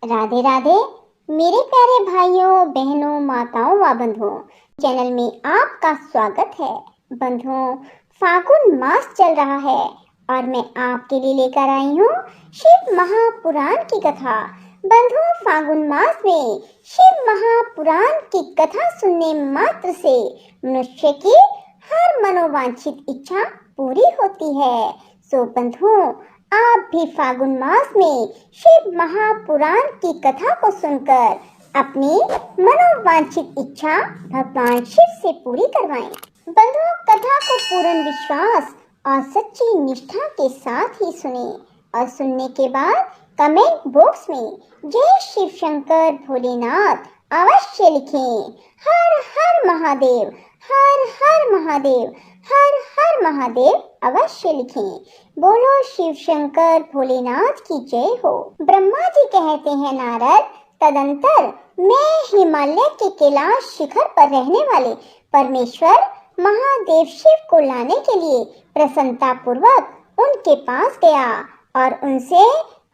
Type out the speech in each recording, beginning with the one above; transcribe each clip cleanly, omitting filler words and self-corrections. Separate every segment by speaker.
Speaker 1: राधे राधे मेरे प्यारे भाइयों बहनों माताओं व बंधुओं, चैनल में आपका स्वागत है। बंधुओं, फागुन मास चल रहा है और मैं आपके लिए लेकर आई हूँ शिव महापुराण की कथा। बंधुओं, फागुन मास में शिव महापुराण की कथा सुनने मात्र से मनुष्य की हर मनोवांछित इच्छा पूरी होती है। सो बंधुओं, आप भी फागुन मास में शिव महापुराण की कथा को सुनकर अपनी मनोवांछित इच्छा भगवान शिव से पूरी करवाएं। बंधुओं, कथा को पूर्ण विश्वास और सच्ची निष्ठा के साथ ही सुने और सुनने के बाद कमेंट बॉक्स में जय शिव शंकर भोलेनाथ अवश्य लिखें। हर हर महादेव, हर हर महादेव, हर हर महादेव अवश्य लिखें। बोलो शिव शंकर भोलेनाथ की जय हो। ब्रह्मा जी कहते हैं, नारद, तदंतर मैं हिमालय के कैलाश शिखर पर रहने वाले परमेश्वर महादेव शिव को लाने के लिए प्रसन्नता पूर्वक उनके पास गया और उनसे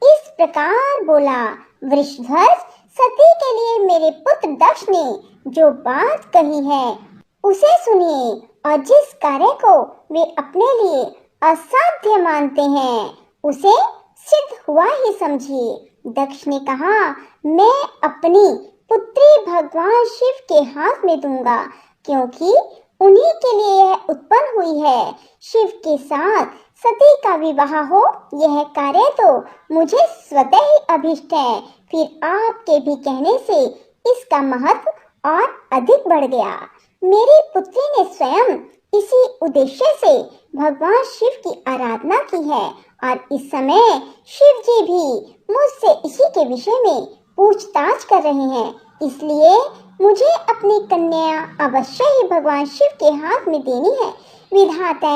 Speaker 1: इस प्रकार बोला, वृषध्वज, सती के लिए मेरे पुत्र दक्ष ने जो बात कही है उसे सुनिए और जिस कार्य को वे अपने लिए असाध्य मानते हैं उसे सिद्ध हुआ ही समझिए। दक्ष ने कहा, मैं अपनी पुत्री भगवान शिव के हाथ में दूंगा, क्योंकि उन्हीं के लिए यह उत्पन्न हुई है। शिव के साथ सती का विवाह हो, यह कार्य तो मुझे स्वतः ही अभिष्ट है। फिर आपके भी कहने से इसका महत्व और अधिक बढ़ गया। मेरी पुत्री ने स्वयं इसी उद्देश्य से भगवान शिव की आराधना की है और इस समय शिव जी भी मुझसे इसी के विषय में पूछताछ कर रहे हैं। इसलिए मुझे अपनी कन्या अवश्य ही भगवान शिव के हाथ में देनी है। विधाता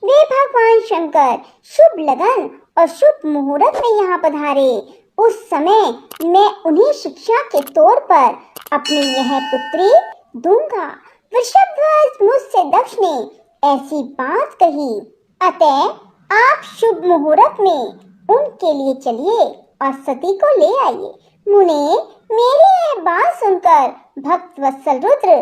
Speaker 1: वे भगवान शंकर शुभ लगन और शुभ मुहूर्त में यहाँ पधारे, उस समय मैं उन्हें शिक्षा के तौर पर अपनी यह पुत्री दूंगा। वृषभध्वज, मुझसे दक्ष ने ऐसी बात कही, अतः आप शुभ मुहूर्त में उनके लिए चलिए और सती को ले आइए। मुने, मेरी यह बात सुनकर भक्त वत्सल रुद्र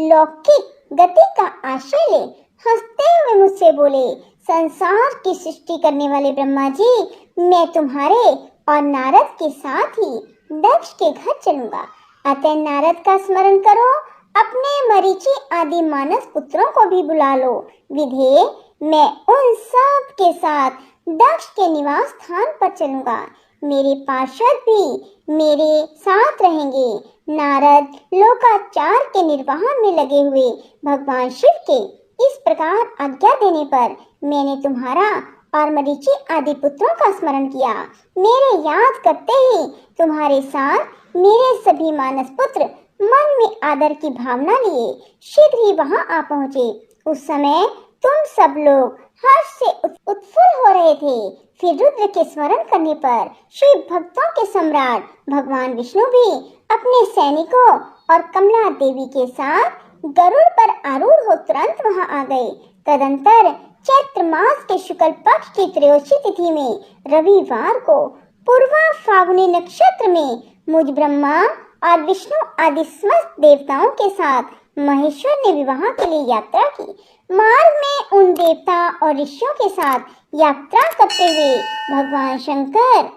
Speaker 1: लौकिक गति का आश्रय ले हंसते हुए मुझसे बोले, संसार की सृष्टि करने वाले ब्रह्मा जी, मैं तुम्हारे और नारद के साथ ही दक्ष के घर चलूंगा। अतः नारद का स्मरण करो, अपने मरीचि आदि मानस पुत्रों को भी बुला लो। विधे, मैं उन सब के साथ दक्ष के निवास स्थान पर चलूंगा। मेरे पार्षद भी मेरे साथ रहेंगे। नारद लोकाचार के निर्वहन में लगे हुए भगवान शिव के इस प्रकार आज्ञा देने पर मैंने तुम्हारा और मरीचि आदि पुत्रों का स्मरण किया। मेरे याद करते ही तुम्हारे साथ मेरे सभी मानस पुत्र मन में आदर की भावना लिए शीघ्र ही वहां आ पहुंचे। उस समय तुम सब लोग हर्ष से उत्फुल्ल हो रहे थे। फिर रुद्र के स्मरण करने पर शिव भक्तों के सम्राट भगवान विष्णु भी अपने सैनिकों और कमला देवी के साथ गरुड़ पर आरूढ़ हो तुरंत वहां आ गए। तदंतर चैत्र मास के शुक्ल पक्ष की त्रयोदशी तिथि में रविवार को पूर्वा फागुनी नक्षत्र में मुझ ब्रह्मा और विष्णु आदि समस्त देवताओं के साथ महेश्वर ने विवाह के लिए यात्रा की। मार्ग में उन देवता और ऋषियों के साथ यात्रा करते हुए भगवान शंकर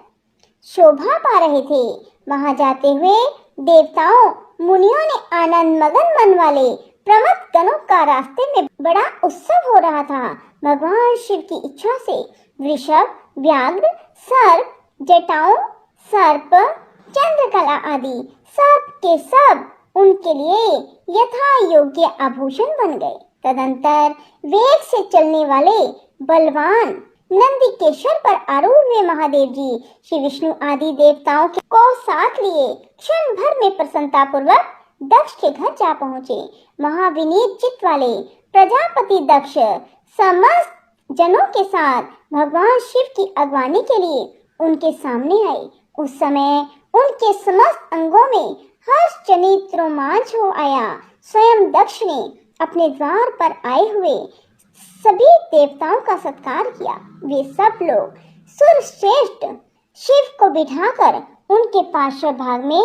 Speaker 1: शोभा पा रहे थे। वहां जाते हुए देवताओं मुनियों ने आनंद मगन मन वाले प्रमथ गणों का रास्ते में बड़ा उत्सव हो रहा था। भगवान शिव की इच्छा से वृषभ, व्याघ्र, सर्प, जटाओं, सर्प, चंद्रकला आदि सब के सब उनके लिए यथा योग्य आभूषण बन गए। तदंतर वेग से चलने वाले बलवान नंदीकेश्वर पर आरूढ़ हुए महादेव जी श्री विष्णु आदि देवताओं को साथ लिए क्षण भर में प्रसन्नता पूर्वक दक्ष के घर जा पहुँचे। महाविनीत चित्त वाले प्रजापति दक्ष समस्त जनों के साथ भगवान शिव की अगवानी के लिए उनके सामने आए। उस समय उनके समस्त अंगों में हर्ष जनित रोमांच हो आया। स्वयं दक्ष ने अपने द्वार पर आए हुए सभी देवताओं का सत्कार किया। वे सब लोग सुरश्रेष्ठ शिव को बिठाकर उनके पार्श्व भाग में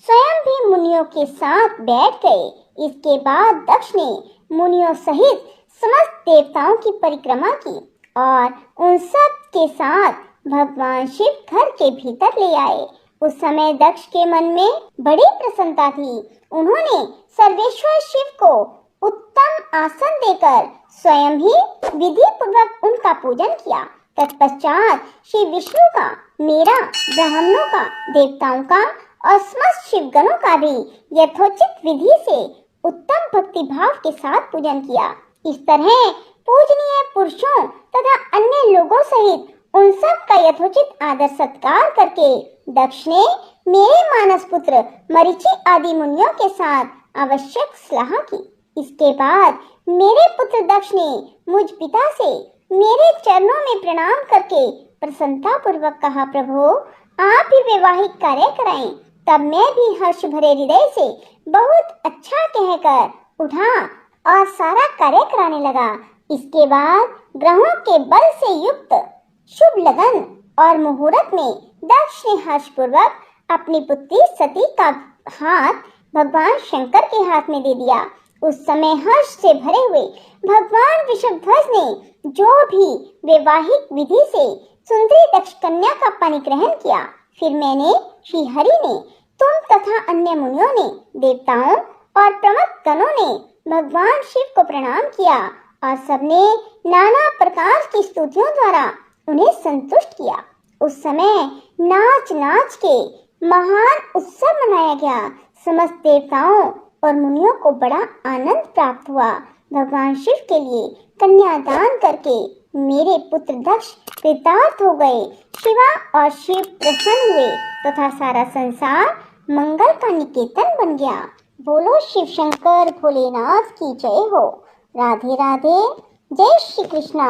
Speaker 1: स्वयं भी मुनियों के साथ बैठ गए। इसके बाद दक्ष ने मुनियों सहित समस्त देवताओं की परिक्रमा की और उन सब के साथ भगवान शिव घर के भीतर ले आए। उस समय दक्ष के मन में बड़ी प्रसन्नता थी। उन्होंने सर्वेश्वर शिव को उत्तम आसन देकर स्वयं ही विधि पूर्वक उनका पूजन किया। तत्पश्चात श्री विष्णु का, मेरा, ब्राह्मणों का, देवताओं का और समस्त शिवगणों का भी यथोचित विधि से उत्तम भक्ति भाव के साथ पूजन किया। इस तरह पूजनीय पुरुषों तथा अन्य लोगों सहित उन सब का यथोचित आदर सत्कार करके दक्ष ने मेरे मानस पुत्र मरीचि आदि मुनियों के साथ आवश्यक सलाह की। इसके बाद मेरे पुत्र दक्ष ने मुझ पिता से मेरे चरणों में प्रणाम करके प्रसन्नता पूर्वक कहा, प्रभु आप ही वैवाहिक कार्य कराएं। तब मैं भी हर्ष भरे हृदय से बहुत अच्छा कहकर उठा और सारा कार्य कराने लगा। इसके बाद ग्रहों के बल से युक्त शुभ लगन और मुहूर्त में दक्ष ने हर्ष पूर्वक अपनी पुत्री सती का हाथ भगवान शंकर के हाथ में दे दिया। उस समय हर्ष से भरे हुए भगवान वृषभध्वज ने जो भी वैवाहिक विधि से सुंदरी दक्ष कन्या का परिग्रहण किया। फिर मैंने, श्री हरि ने, तुम तथा अन्य मुनियों ने, देवताओं और प्रमुख गणों ने भगवान शिव को प्रणाम किया और सबने नाना प्रकार की स्तुतियों द्वारा उन्हें संतुष्ट किया। उस समय नाच नाच के महान उत्सव मनाया गया। समस्त देवताओं और मुनियों को बड़ा आनंद प्राप्त हुआ। भगवान शिव के लिए कन्यादान करके मेरे पुत्र दक्ष कृतार्थ हो गए। शिवा और शिव प्रसन्न हुए तथा सारा संसार मंगल का निकेतन बन गया। बोलो शिव शंकर भोलेनाथ की जय हो। राधे राधे, जय श्री कृष्णा।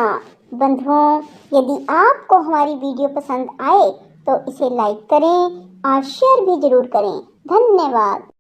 Speaker 1: बंधुओं, यदि आपको हमारी वीडियो पसंद आए तो इसे लाइक करें और शेयर भी जरूर करें। धन्यवाद।